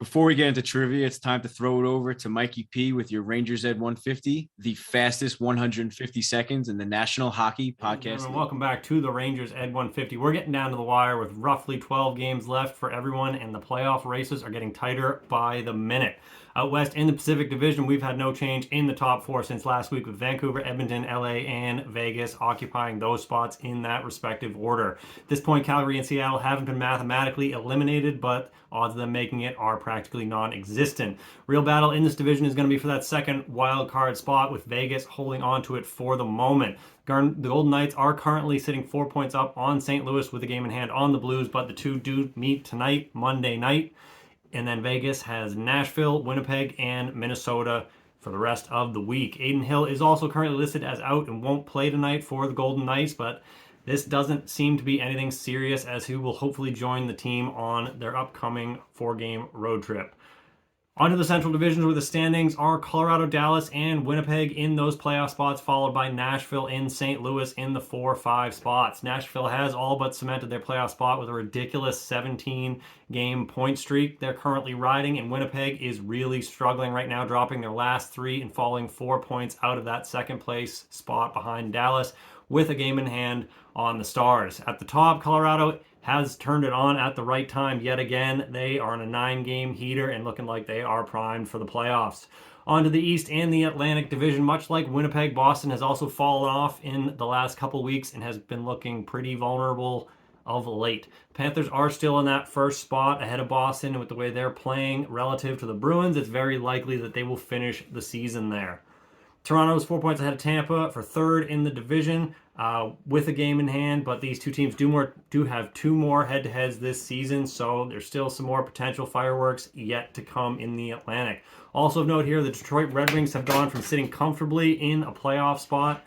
Before we get into trivia, it's time to throw it over to Mikey P with your Rangers Ed 150, the fastest 150 seconds in the National Hockey Podcast League. Welcome back to the Rangers Ed 150. We're getting down to the wire with roughly 12 games left for everyone, and the playoff races are getting tighter by the minute. Out west in the Pacific Division, we've had no change in the top four since last week, with Vancouver, Edmonton, LA, and Vegas occupying those spots in that respective order. At this point, Calgary and Seattle haven't been mathematically eliminated, but odds of them making it are practically non-existent. Real battle in this division is going to be for that second wild card spot, with Vegas holding on to it for the moment. The Golden Knights are currently sitting 4 points up on St. Louis with a game in hand on the Blues, but the two do meet tonight, Monday night. And then Vegas has Nashville, Winnipeg, and Minnesota for the rest of the week. Adin Hill is also currently listed as out and won't play tonight for the Golden Knights, but this doesn't seem to be anything serious, as he will hopefully join the team on their upcoming 4-game road trip. Onto the Central Divisions, where the standings are Colorado, Dallas, and Winnipeg in those playoff spots, followed by Nashville and St. Louis in the 4-5 spots. Nashville has all but cemented their playoff spot with a ridiculous 17-game point streak they're currently riding, and Winnipeg is really struggling right now, dropping their last 3 and falling 4 points out of that second place spot behind Dallas, with a game in hand on the Stars. At the top, Colorado has turned it on at the right time yet again. They are on a 9-game heater and looking like they are primed for the playoffs. Onto the East and the Atlantic Division, much like Winnipeg, Boston has also fallen off in the last couple weeks and has been looking pretty vulnerable of late. Panthers are still in that first spot ahead of Boston, and with the way they're playing relative to the Bruins, it's very likely that they will finish the season there. Toronto is 4 points ahead of Tampa for third in the division with a game in hand, but these two teams do have 2 more head-to-heads this season, so there's still some more potential fireworks yet to come in the Atlantic. Also of note here, the Detroit Red Wings have gone from sitting comfortably in a playoff spot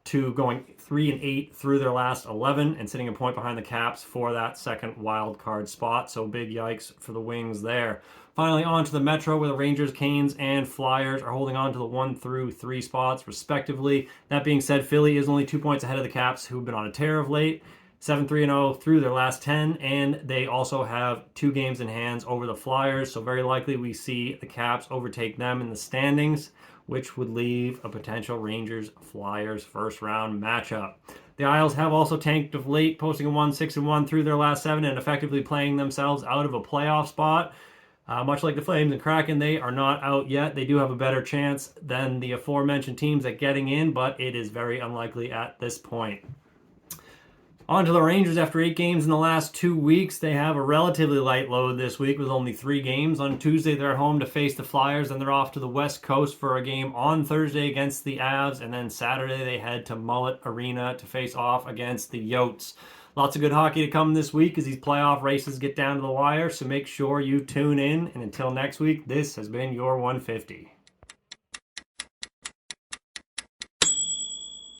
to going 3-8 through their last 11 and sitting a point behind the Caps for that second wild card spot, so big yikes for the Wings there. Finally, on to the Metro, where the Rangers, Canes, and Flyers are holding on to the 1 through 3 spots, respectively. That being said, Philly is only 2 points ahead of the Caps, who've been on a tear of late, 7-3-0 through their last 10, and they also have 2 games in hands over the Flyers, so very likely we see the Caps overtake them in the standings, which would leave a potential Rangers-Flyers first-round matchup. The Isles have also tanked of late, posting a 1-6-1 through their last 7 and effectively playing themselves out of a playoff spot. Much like the Flames and Kraken, they are not out yet. They do have a better chance than the aforementioned teams at getting in, but it is very unlikely at this point. On to the Rangers. After 8 games in the last 2 weeks, they have a relatively light load this week with only 3 games. On Tuesday, they're at home to face the Flyers, and they're off to the West Coast for a game on Thursday against the Avs, and then Saturday they head to Mullet Arena to face off against the Yotes. Lots of good hockey to come this week as these playoff races get down to the wire, so make sure you tune in. And until next week, this has been your 150.